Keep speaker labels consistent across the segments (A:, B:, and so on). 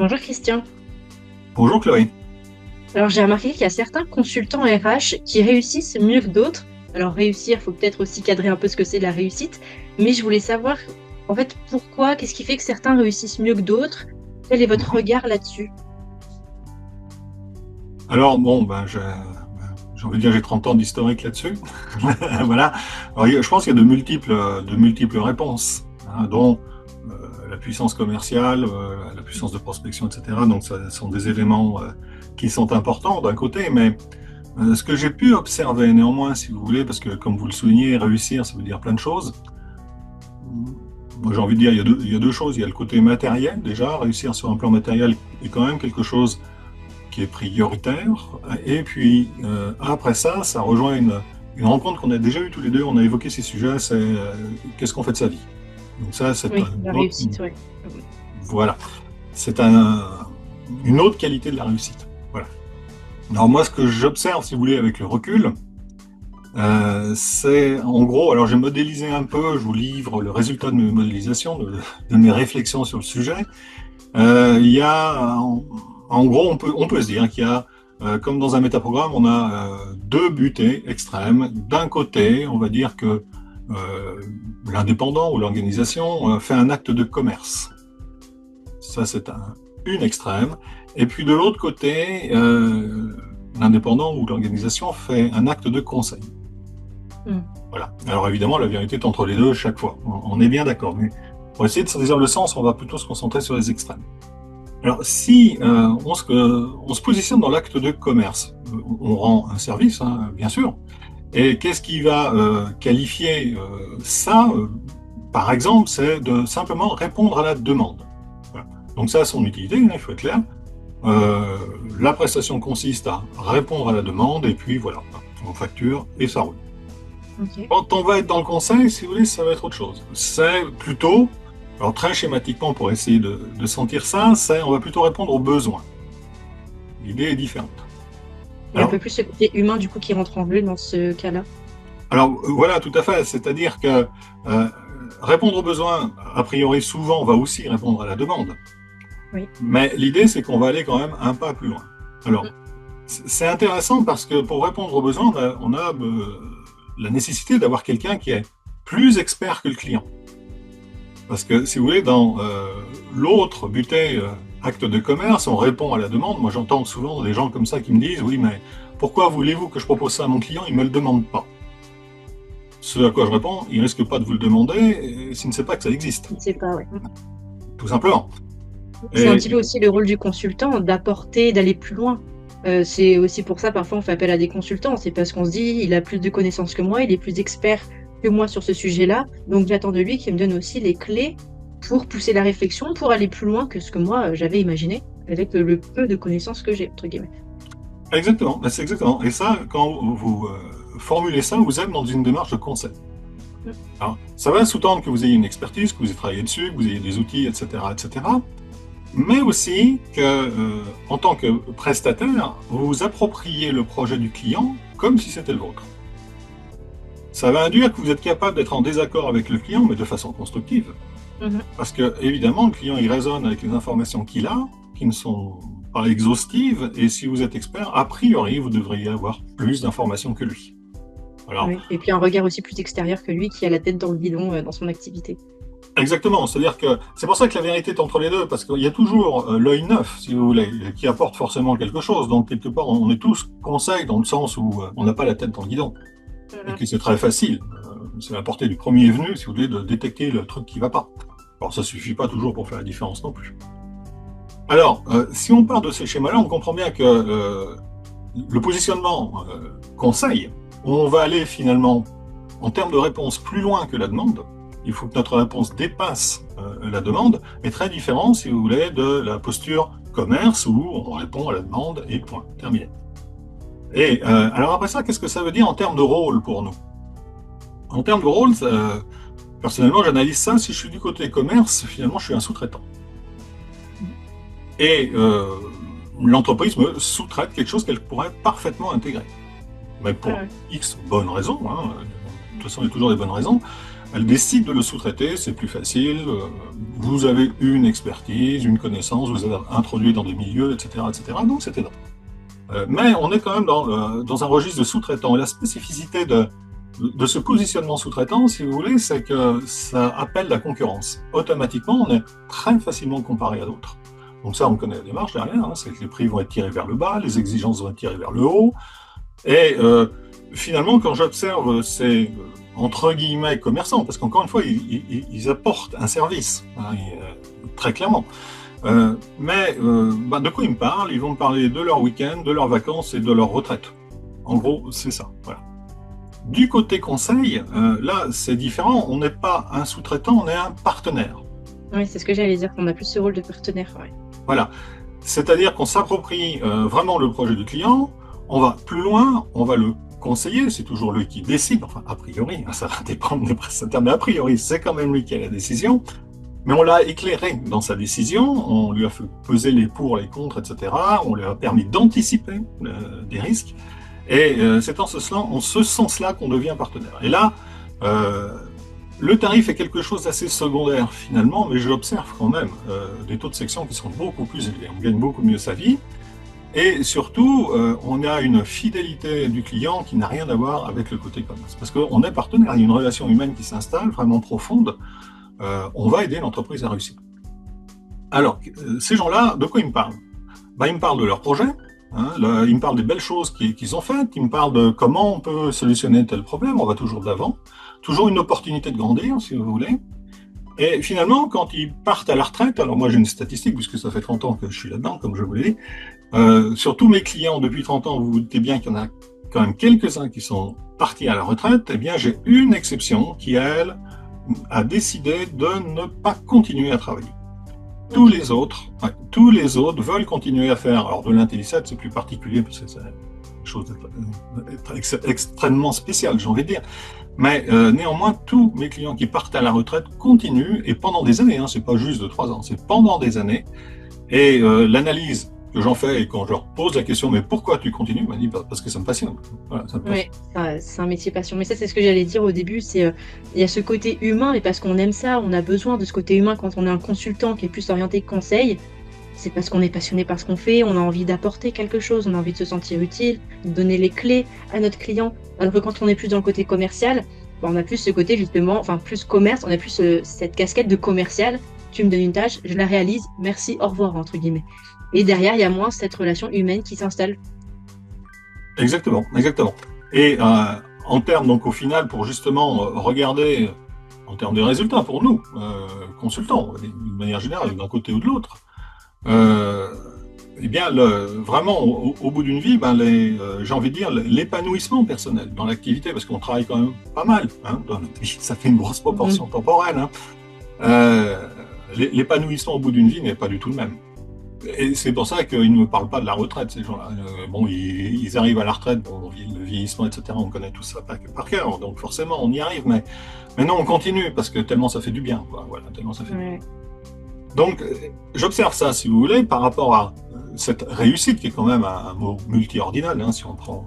A: Bonjour Christian.
B: Bonjour Chloé.
A: Alors j'ai remarqué qu'il y a certains consultants RH qui réussissent mieux que d'autres. Alors réussir, il faut peut-être aussi cadrer un peu ce que c'est la réussite. Mais je voulais savoir, en fait, pourquoi, qu'est-ce qui fait que certains réussissent mieux que d'autres? Quel est votre
B: Mhm.
A: regard là-dessus?
B: Alors bon, j'ai envie de dire j'ai 30 ans d'historique là-dessus. Voilà. Alors, je pense qu'il y a de multiples réponses, hein, dont la puissance commerciale, la puissance de prospection, etc. Donc ce sont des éléments qui sont importants d'un côté, mais ce que j'ai pu observer néanmoins, si vous voulez, parce que comme vous le soulignez, réussir, ça veut dire plein de choses. Moi, j'ai envie de dire, il y a deux choses. Il y a le côté matériel, déjà. Réussir sur un plan matériel est quand même quelque chose qui est prioritaire. Et puis, après ça, ça rejoint une rencontre qu'on a déjà eue tous les deux. On a évoqué ces sujets, c'est qu'est-ce qu'on fait de sa vie. Donc ça, c'est
A: Oui,
B: un
A: la
B: autre,
A: réussite, oui.
B: voilà. C'est une autre qualité de la réussite. Voilà. Alors moi, ce que j'observe, si vous voulez, avec le recul, c'est en gros, alors j'ai modélisé un peu, je vous livre le résultat de mes modélisations, de mes réflexions sur le sujet. Il y a, en gros, on peut se dire qu'il y a, comme dans un métaprogramme, on a deux butées extrêmes. D'un côté, on va dire que l'indépendant ou l'organisation fait un acte de commerce. Ça, c'est une extrême. Et puis de l'autre côté, l'indépendant ou l'organisation fait un acte de conseil.
A: Hmm.
B: Voilà. Alors évidemment, la vérité est entre les deux chaque fois. On est bien d'accord. Mais pour essayer de saisir le sens, on va plutôt se concentrer sur les extrêmes. Alors, si on se positionne dans l'acte de commerce, on rend un service, hein, bien sûr. Et qu'est-ce qui va qualifier ça par exemple, c'est de simplement répondre à la demande. Voilà. Donc ça a son utilité, hein, il faut être clair. La prestation consiste à répondre à la demande, et puis voilà, on facture et ça roule.
A: Ok.
B: Quand on va être dans le conseil, si vous voulez, ça va être autre chose. C'est plutôt, alors très schématiquement pour essayer de sentir ça, c'est on va plutôt répondre aux besoins. L'idée est différente.
A: Il y a un
B: Alors,
A: peu plus ce côté humain du coup qui rentre en jeu dans ce cas-là.
B: voilà, tout à fait. C'est-à-dire que euh, répondre aux besoins, a priori, souvent, va aussi répondre à la demande.
A: Oui.
B: Mais l'idée, c'est qu'on va aller quand même un pas plus loin. Alors, c'est intéressant parce que pour répondre aux besoins, on a la nécessité d'avoir quelqu'un qui est plus expert que le client. Parce que, si vous voulez, dans l'autre butée, acte de commerce, on répond à la demande. Moi, j'entends souvent des gens comme ça qui me disent, oui, mais pourquoi voulez-vous que je propose ça à mon client? Il ne me le demande pas. Ce à quoi je réponds, il risque pas de vous le demander s'il ne sait pas que ça existe,
A: Je ne sais pas, ouais.
B: tout simplement.
A: C'est un
B: Et
A: petit peu aussi le rôle du consultant, d'apporter, d'aller plus loin. C'est aussi pour ça, parfois, on fait appel à des consultants. C'est parce qu'on se dit, il a plus de connaissances que moi, il est plus expert que moi sur ce sujet-là. Donc, j'attends de lui qu'il me donne aussi les clés pour pousser la réflexion, pour aller plus loin que ce que moi, j'avais imaginé, avec le peu de connaissances que j'ai, entre guillemets.
B: exactement, c'est exactement. Et ça, quand vous formulez ça, vous êtes dans une démarche de conseil.
A: Mm.
B: Alors, ça va sous-tendre que vous ayez une expertise, que vous ayez travaillé dessus, que vous ayez des outils, etc., etc. Mais aussi que, en tant que prestataire, vous vous appropriez le projet du client comme si c'était le vôtre. Ça va induire que vous êtes capable d'être en désaccord avec le client, mais de façon constructive.
A: Mhm.
B: Parce que, évidemment, le client, il raisonne avec les informations qu'il a, qui ne sont pas exhaustives, et si vous êtes expert, a priori, vous devriez avoir plus d'informations que lui. Alors,
A: Oui. Et puis un regard aussi plus extérieur que lui qui a la tête dans le guidon dans son activité.
B: exactement, c'est-à-dire que c'est pour ça que la vérité est entre les deux, parce qu'il y a toujours l'œil neuf, si vous voulez, qui apporte forcément quelque chose. Donc, quelque part, on est tous conseils dans le sens où on n'a pas la tête dans le guidon, et
A: Mhm.
B: que c'est très facile. C'est la portée du premier venu, si vous voulez, de détecter le truc qui ne va pas. Alors, ça ne suffit pas toujours pour faire la différence non plus. Alors, si on part de ces schémas-là, on comprend bien que le positionnement conseil, on va aller finalement, en termes de réponse, plus loin que la demande. Il faut que notre réponse dépasse la demande, mais très différent, si vous voulez, de la posture commerce où on répond à la demande et point, terminé. Et alors après ça, qu'est-ce que ça veut dire en termes de rôle pour nous? En termes de rôle, personnellement, j'analyse ça. Si je suis du côté commerce, finalement, je suis un sous-traitant. Et l'entreprise me sous-traite quelque chose qu'elle pourrait parfaitement intégrer. Mais pour
A: Mhm.
B: X bonnes raisons, hein, façon, il y a toujours des bonnes raisons. Elle décide de le sous-traiter, c'est plus facile. Vous avez une expertise, une connaissance, vous êtes introduit dans des milieux, etc., etc. Donc c'était drôle. Mais on est quand même dans un registre de sous-traitants. Et la spécificité de ce positionnement sous-traitant, si vous voulez, c'est que ça appelle la concurrence. Automatiquement, on est très facilement comparé à d'autres. Donc ça, on connaît la démarche derrière, hein, c'est que les prix vont être tirés vers le bas, les exigences vont être tirées vers le haut. Et finalement, quand j'observe ces, entre guillemets, commerçants, parce qu'encore une fois, ils apportent un service, hein, très clairement. De quoi ils me parlent? Ils vont me parler de leur week-end, de leurs vacances et de leur retraite. En gros, c'est ça. Voilà. Du côté conseil, là, c'est différent. On n'est pas un sous-traitant, on est un partenaire.
A: Oui, c'est ce que j'allais dire, qu'on a plus ce rôle de partenaire. Ouais.
B: Voilà. C'est-à-dire qu'on s'approprie vraiment le projet du client, on va plus loin, on va le conseiller, c'est toujours lui qui décide, enfin, a priori, ça va dépendre des prestataires, mais a priori, c'est quand même lui qui a la décision. Mais on l'a éclairé dans sa décision, on lui a fait peser les pour, les contre, etc. On lui a permis d'anticiper des risques. Et c'est en ce sens-là qu'on devient partenaire. Et là, le tarif est quelque chose d'assez secondaire finalement, mais j'observe quand même des taux de section qui sont beaucoup plus élevés. On gagne beaucoup mieux sa vie. Et surtout, on a une fidélité du client qui n'a rien à voir avec le côté commerce. Parce qu'on est partenaire, il y a une relation humaine qui s'installe, vraiment profonde. On va aider l'entreprise à réussir. Alors, ces gens-là, de quoi ils me parlent? Ils me parlent de leur projet, hein, ils me parlent des belles choses qu'ils ont faites, ils me parlent de comment on peut solutionner tel problème, on va toujours de l'avant, toujours une opportunité de grandir, si vous voulez. Et finalement, quand ils partent à la retraite, alors moi j'ai une statistique, puisque ça fait 30 ans que je suis là-dedans, comme je vous l'ai dit, sur tous mes clients depuis 30 ans, vous vous doutez bien qu'il y en a quand même quelques-uns qui sont partis à la retraite, eh bien j'ai une exception qui, elle, a décidé de ne pas continuer à travailler. Tous les autres veulent continuer à faire. Alors de l'intellicette, c'est plus particulier parce que c'est une chose extrêmement spéciale, j'ai envie de dire. Mais néanmoins, tous mes clients qui partent à la retraite continuent et pendant des années. Hein, c'est pas juste de 3 ans, c'est pendant des années. Et l'analyse que j'en fais et quand je leur pose la question, mais pourquoi tu continues, ils m'ont dit parce que ça me passionne. Voilà, ça me passionne.
A: Oui, c'est un métier passion. Mais ça, c'est ce que j'allais dire au début, c'est il y a ce côté humain, et parce qu'on aime ça, on a besoin de ce côté humain quand on est un consultant qui est plus orienté conseil. C'est parce qu'on est passionné par ce qu'on fait, on a envie d'apporter quelque chose, on a envie de se sentir utile, de donner les clés à notre client. Alors que quand on est plus dans le côté commercial, on a plus ce côté justement, enfin plus commerce, on a plus cette casquette de commercial. Tu me donnes une tâche, je la réalise, merci, au revoir, entre guillemets. Et derrière, il y a moins cette relation humaine qui s'installe.
B: Exactement, exactement. Et en termes, donc au final, pour justement regarder en termes de résultats pour nous, consultants, d'une manière générale, d'un côté ou de l'autre, eh bien, vraiment, au bout d'une vie, j'ai envie de dire, l'épanouissement personnel dans l'activité, parce qu'on travaille quand même pas mal, hein, dans notre vie, ça fait une grosse proportion temporelle. Hein. L'épanouissement au bout d'une vie n'est pas du tout le même. Et c'est pour ça qu'ils ne me parlent pas de la retraite, ces gens-là. Bon, ils arrivent à la retraite, bon, le vieillissement, etc., on connaît tout ça par cœur, donc forcément, on y arrive, mais non, on continue, parce que tellement ça fait du bien, quoi. Voilà, tellement ça fait du bien. Donc, j'observe ça, si vous voulez, par rapport à cette réussite, qui est quand même un mot multi-ordinal, hein, si on prend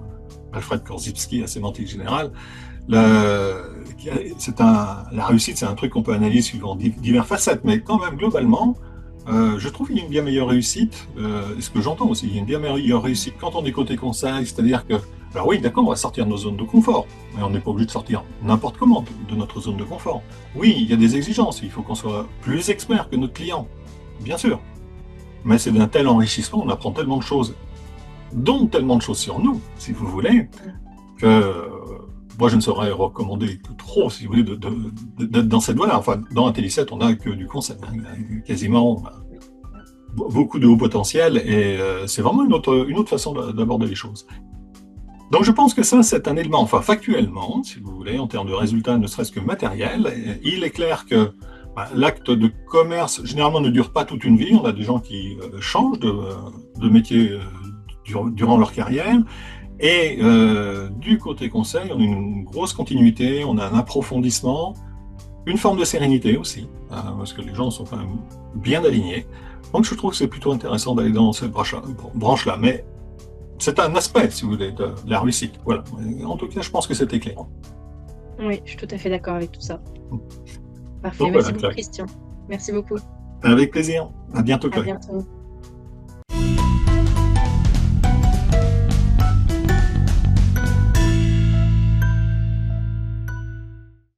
B: Alfred Korzybski à Sémantique Générale. La réussite, c'est un truc qu'on peut analyser suivant diverses facettes, mais quand même, globalement, je trouve qu'il y a une bien meilleure réussite, et ce que j'entends aussi, il y a une bien meilleure réussite quand on est côté conseil, c'est-à-dire que, alors oui, d'accord, on va sortir de nos zones de confort, mais on n'est pas obligé de sortir n'importe comment de notre zone de confort. Oui, il y a des exigences, il faut qu'on soit plus expert que notre client, bien sûr, mais c'est d'un tel enrichissement, on apprend tellement de choses, dont tellement de choses sur nous, si vous voulez, que moi je ne saurais recommander que trop, si vous voulez, d'être dans cette voie-là. Enfin, dans Intellicet, on n'a que du conseil, hein, quasiment beaucoup de haut potentiel, et c'est vraiment une autre façon d'aborder les choses. Donc je pense que ça, c'est un élément, enfin factuellement, si vous voulez, en termes de résultats, ne serait-ce que matériel. Il est clair que l'acte de commerce, généralement, ne dure pas toute une vie. On a des gens qui changent de métier durant leur carrière. Et du côté conseil, on a une grosse continuité, on a un approfondissement, une forme de sérénité aussi, hein, parce que les gens sont quand même bien alignés. Donc je trouve que c'est plutôt intéressant d'aller dans cette branche-là. Mais c'est un aspect, si vous voulez, de la réussite. Voilà. En tout cas, je pense que c'était clair.
A: Oui, je suis tout à fait d'accord avec tout ça. Parfait,
B: Donc
A: merci
B: voilà,
A: beaucoup
B: Claire.
A: Christian. Merci beaucoup.
B: Avec plaisir. À bientôt,
A: À
B: Claire.
A: bientôt.